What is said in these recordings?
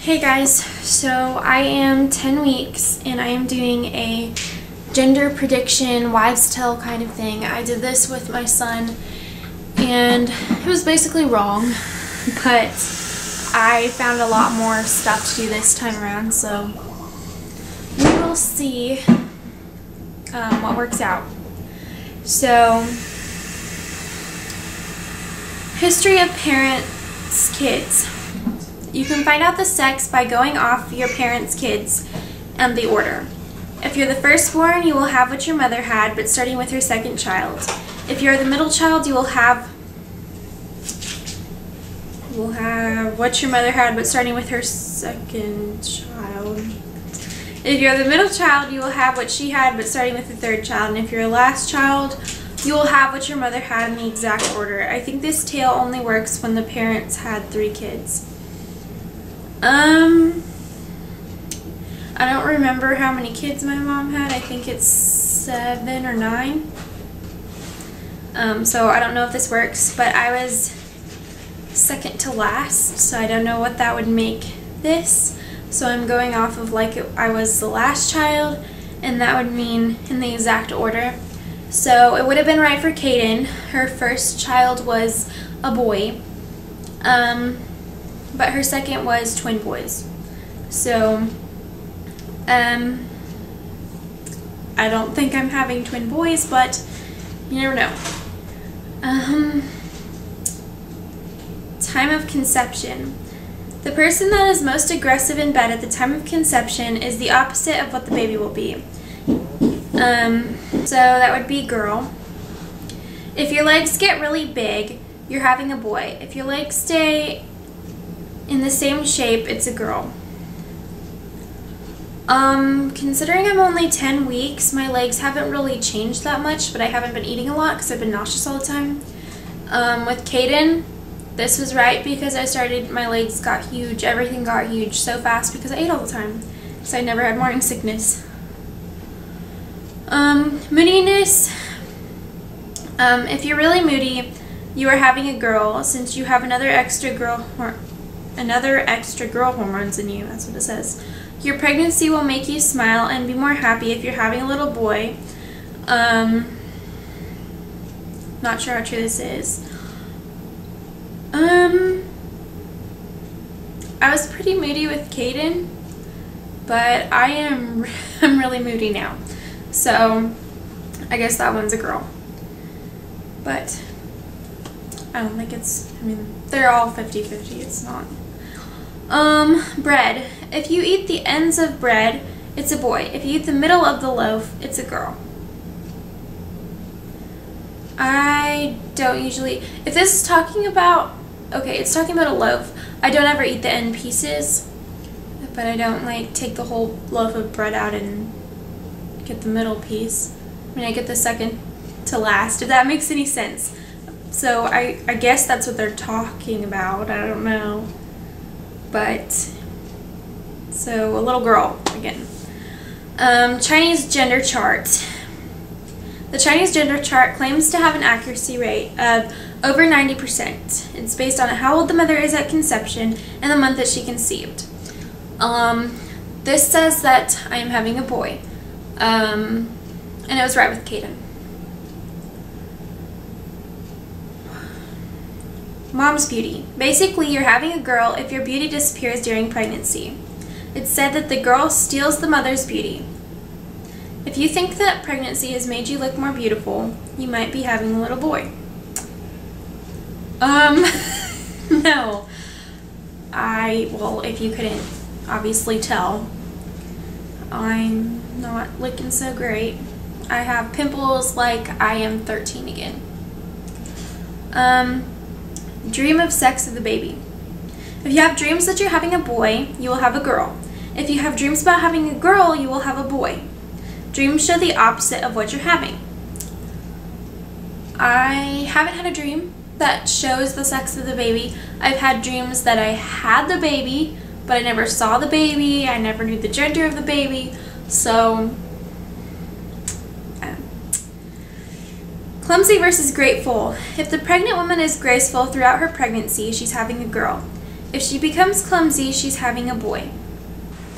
Hey guys, so I am 10 weeks and I am doing a gender prediction wives' tale kind of thing. I did this with my son and it was basically wrong, but I found a lot more stuff to do this time around, so we will see what works out. So, history of parents' kids. You can find out the sex by going off your parents' kids and the order. If you're the firstborn, you will have what your mother had, but starting with your second child. If you're the middle child, you will have what your mother had, but starting with her second child. If you're the middle child, you will have what she had, but starting with the third child. And if you're the last child, you will have what your mother had in the exact order. I think this tale only works when the parents had 3 kids. I don't remember how many kids my mom had. I think it's 7 or 9. So I don't know if this works, but I was second to last, so I don't know what that would make this. So I'm going off of I was the last child, and that would mean in the exact order. So it would have been right for Kaiden. Her first child was a boy, but her second was twin boys. So I don't think I'm having twin boys, but you never know. Time of conception. The person that is most aggressive in bed at the time of conception is the opposite of what the baby will be. So that would be girl. If your legs get really big, you're having a boy. If your legs stay in the same shape, it's a girl. Considering I'm only 10 weeks, my legs haven't really changed that much, but I haven't been eating a lot because I've been nauseous all the time. With Kaiden, this was right because my legs got huge, everything got huge so fast because I ate all the time. So I never had morning sickness. Moodiness. If you're really moody, you are having a girl, since you have another extra girl hormones in you. That's what it says. Your pregnancy will make you smile and be more happy if you're having a little boy. Not sure how true this is. I was pretty moody with Kaiden, but I'm really moody now. So I guess that one's a girl. But I don't think they're all 50-50. It's not. Bread. If you eat the ends of bread, it's a boy. If you eat the middle of the loaf, it's a girl. I don't usually, if this is talking about, okay, it's talking about a loaf. I don't ever eat the end pieces, but I don't take the whole loaf of bread out and get the middle piece. I get the second to last, if that makes any sense. So I guess that's what they're talking about. I don't know. But, so a little girl again. Chinese gender chart. The Chinese gender chart claims to have an accuracy rate of over 90%. It's based on how old the mother is at conception and the month that she conceived. This says that I am having a boy. And it was right with Kaiden. Mom's beauty. Basically, you're having a girl if your beauty disappears during pregnancy. It's said that the girl steals the mother's beauty. If you think that pregnancy has made you look more beautiful, you might be having a little boy. No. Well, if you couldn't obviously tell, I'm not looking so great. I have pimples like I am 13 again. Dream of sex of the baby. If you have dreams that you're having a boy, you will have a girl. If you have dreams about having a girl, you will have a boy. Dreams show the opposite of what you're having. I haven't had a dream that shows the sex of the baby. I've had dreams that I had the baby, but I never saw the baby. I never knew the gender of the baby. So, clumsy versus grateful. If the pregnant woman is graceful throughout her pregnancy, she's having a girl. If she becomes clumsy, she's having a boy.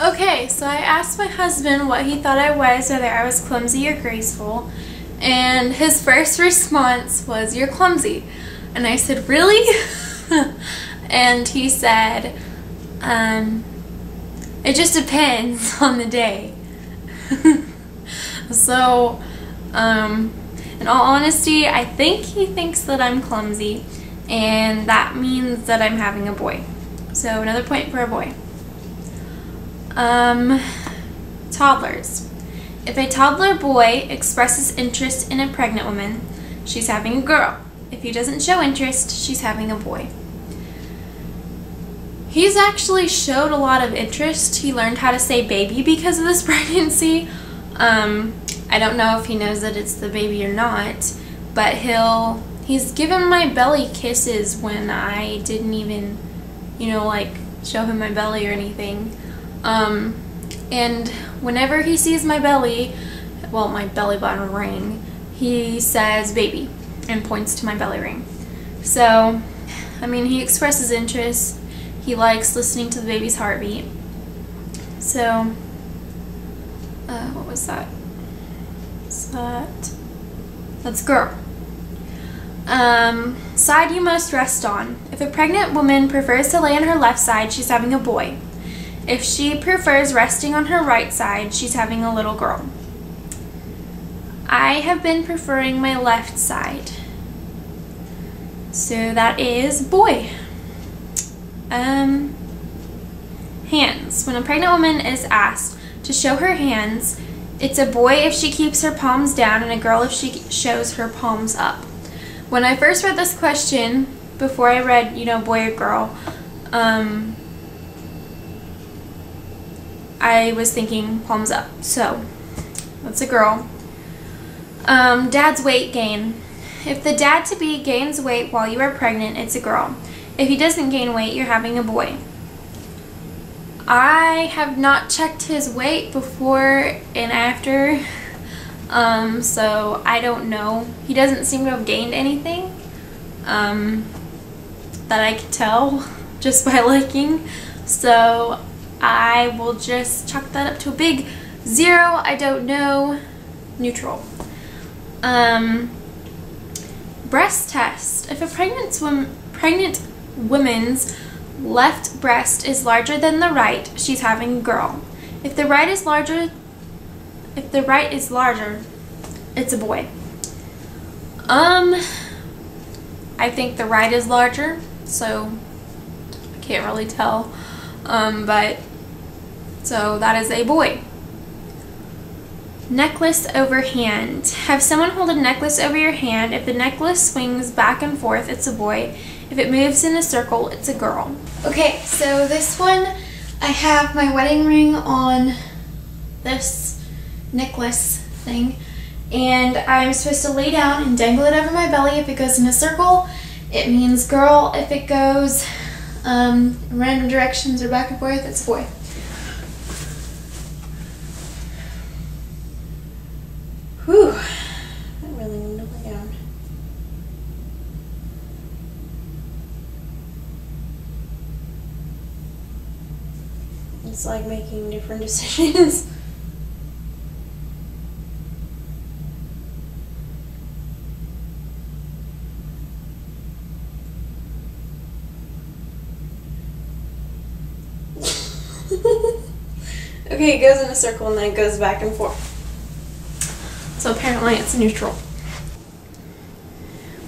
Okay, so I asked my husband what he thought I was, whether I was clumsy or graceful, and his first response was, "You're clumsy." And I said, "Really?" And he said, "It just depends on the day." So, in all honesty, I think he thinks that I'm clumsy, and that means that I'm having a boy. So another point for a boy. Toddlers. If a toddler boy expresses interest in a pregnant woman, she's having a girl. If he doesn't show interest, she's having a boy. He's actually showed a lot of interest. He learned how to say baby because of this pregnancy. I don't know if he knows that it's the baby or not, but he's given my belly kisses when I didn't even, like show him my belly or anything. And whenever he sees my belly, well, my belly button ring, he says baby and points to my belly ring. So, he expresses interest. He likes listening to the baby's heartbeat. So, what was that? That's girl. Side you must rest on. If a pregnant woman prefers to lay on her left side, she's having a boy. If she prefers resting on her right side, she's having a little girl. I have been preferring my left side. So that is boy. Hands. When a pregnant woman is asked to show her hands, it's a boy if she keeps her palms down and a girl if she shows her palms up. When I first read this question, before I read, boy or girl, I was thinking palms up. So, that's a girl. Dad's weight gain. If the dad-to-be gains weight while you are pregnant, it's a girl. If he doesn't gain weight, you're having a boy. I have not checked his weight before and after, so I don't know. He doesn't seem to have gained anything that I could tell just by looking. So I will just chalk that up to a big 0. I don't know. Neutral. Breast test. If a pregnant woman's left breast is larger than the right, she's having a girl. If the right is larger, it's a boy. I think the right is larger, so I can't really tell. So that is a boy. Necklace over hand. Have someone hold a necklace over your hand. If the necklace swings back and forth, it's a boy. If it moves in a circle, it's a girl. Okay, so this one, I have my wedding ring on this necklace thing, and I'm supposed to lay down and dangle it over my belly. If it goes in a circle, it means girl. If it goes random directions or back and forth, it's boy. Whew, I really need to lay down. It's like making different decisions. Okay, it goes in a circle and then it goes back and forth. So apparently it's neutral.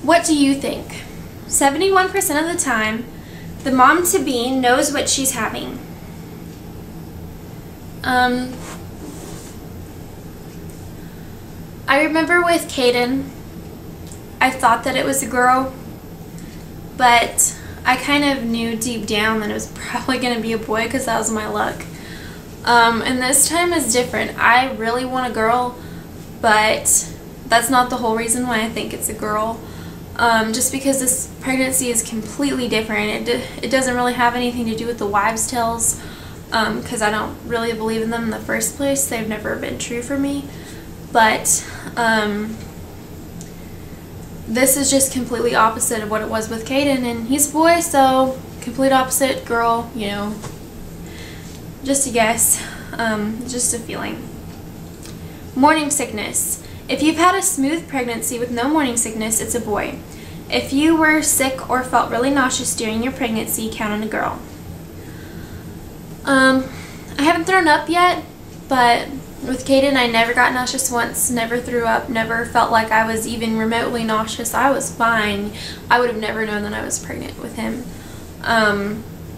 What do you think? 71% of the time, the mom-to-be knows what she's having. I remember with Kaiden, I thought that it was a girl, but I kind of knew deep down that it was probably going to be a boy because that was my luck. And this time is different. I really want a girl, but that's not the whole reason why I think it's a girl. Just because this pregnancy is completely different. It doesn't really have anything to do with the wives' tales, because I don't really believe in them in the first place. They've never been true for me. But this is just completely opposite of what it was with Kaiden, and he's a boy, so complete opposite, girl, you know, just a guess, just a feeling. Morning sickness. If you've had a smooth pregnancy with no morning sickness, it's a boy. If you were sick or felt really nauseous during your pregnancy, count on a girl. I haven't thrown up yet, but with Kaiden, I never got nauseous once, never threw up, never felt like I was even remotely nauseous. I was fine. I would have never known that I was pregnant with him.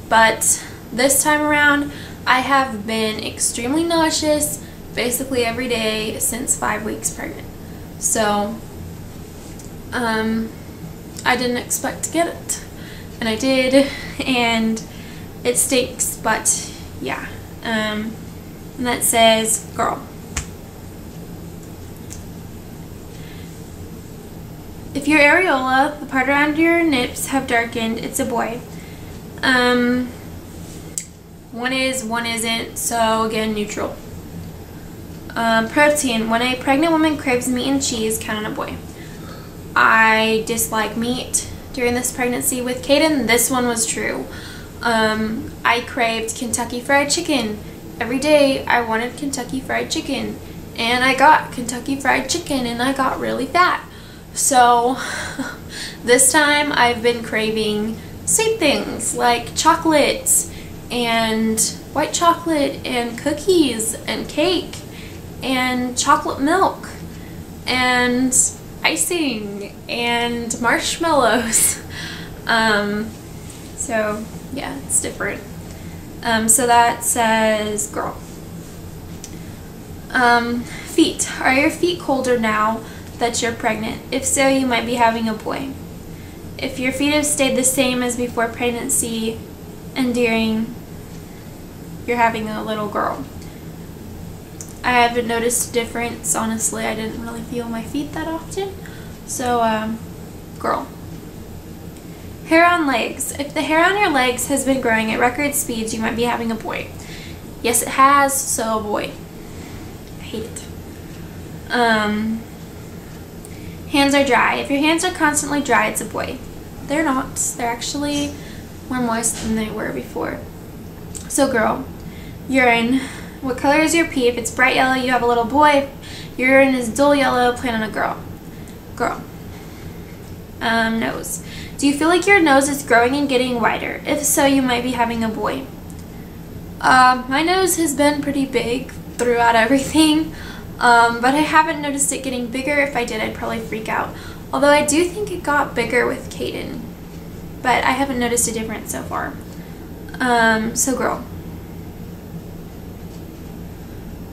But this time around, I have been extremely nauseous basically every day since 5 weeks pregnant. So, I didn't expect to get it, and I did, and it stinks, but yeah. And that says girl. If your areola, the part around your nips, have darkened, it's a boy. One is, one isn't, so again, neutral. Protein. When a pregnant woman craves meat and cheese, count on a boy. I dislike meat during this pregnancy with Kaiden. This one was true. I craved Kentucky Fried Chicken. Every day I wanted Kentucky Fried Chicken, and I got Kentucky Fried Chicken, and I got really fat. So this time I've been craving sweet things like chocolates and white chocolate and cookies and cake and chocolate milk and icing and marshmallows. So yeah, it's different. So that says girl. Feet. Are your feet colder now that you're pregnant? If so, you might be having a boy. If your feet have stayed the same as before pregnancy and during, you're having a little girl. I haven't noticed a difference, honestly. I didn't really feel my feet that often. So, girl. Hair on legs. If the hair on your legs has been growing at record speeds, you might be having a boy. Yes, it has, so a boy. I hate it. Hands are dry. If your hands are constantly dry, it's a boy. They're not. They're actually more moist than they were before. So, girl. Urine. What color is your pee? If it's bright yellow, you have a little boy. If your urine is dull yellow, plan on a girl. Girl. Nose. Do you feel like your nose is growing and getting wider? If so, you might be having a boy. My nose has been pretty big throughout everything, but I haven't noticed it getting bigger. If I did, I'd probably freak out. Although I do think it got bigger with Kaiden, but I haven't noticed a difference so far. So girl.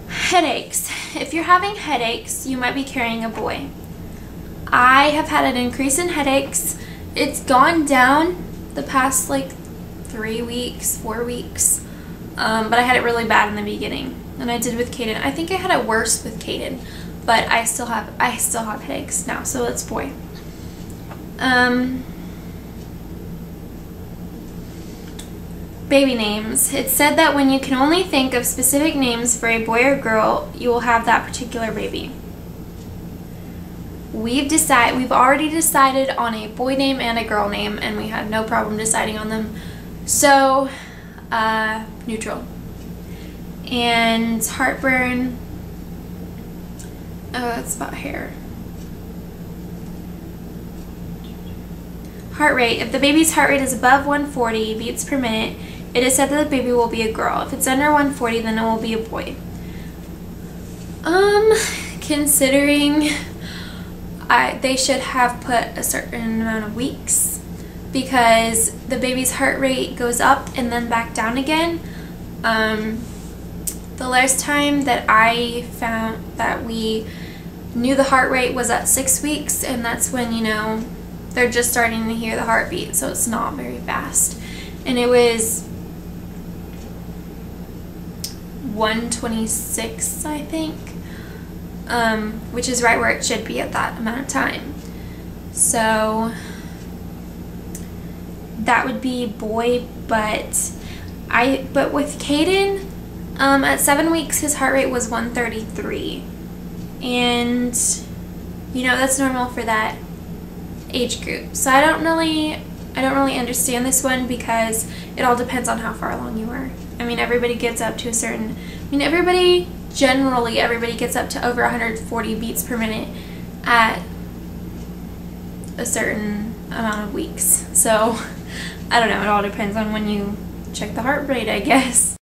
Headaches. If you're having headaches, you might be carrying a boy. I have had an increase in headaches. It's gone down the past like 3 weeks, 4 weeks, but I had it really bad in the beginning, and I did with Kaiden. I think I had it worse with Kaiden, but I still have headaches now, so it's boy. Baby names. It's said that when you can only think of specific names for a boy or girl, you will have that particular baby. We've already decided on a boy name and a girl name, and we had no problem deciding on them. So, neutral. And heartburn. Oh, that's about hair. Heart rate. If the baby's heart rate is above 140 beats per minute, it is said that the baby will be a girl. If it's under 140, then it will be a boy. Considering they should have put a certain amount of weeks, because the baby's heart rate goes up and then back down again. The last time that I found that we knew the heart rate was at 6 weeks, and that's when, you know, they're just starting to hear the heartbeat, so it's not very fast. And it was 126, I think, which is right where it should be at that amount of time. So that would be boy, but with Kaiden, at 7 weeks his heart rate was 133, and you know, that's normal for that age group. So I don't really I don't really understand this one because it all depends on how far along you are. I mean, everybody gets up to a certain, generally everybody gets up to over 140 beats per minute at a certain amount of weeks. So, I don't know, it all depends on when you check the heart rate, I guess.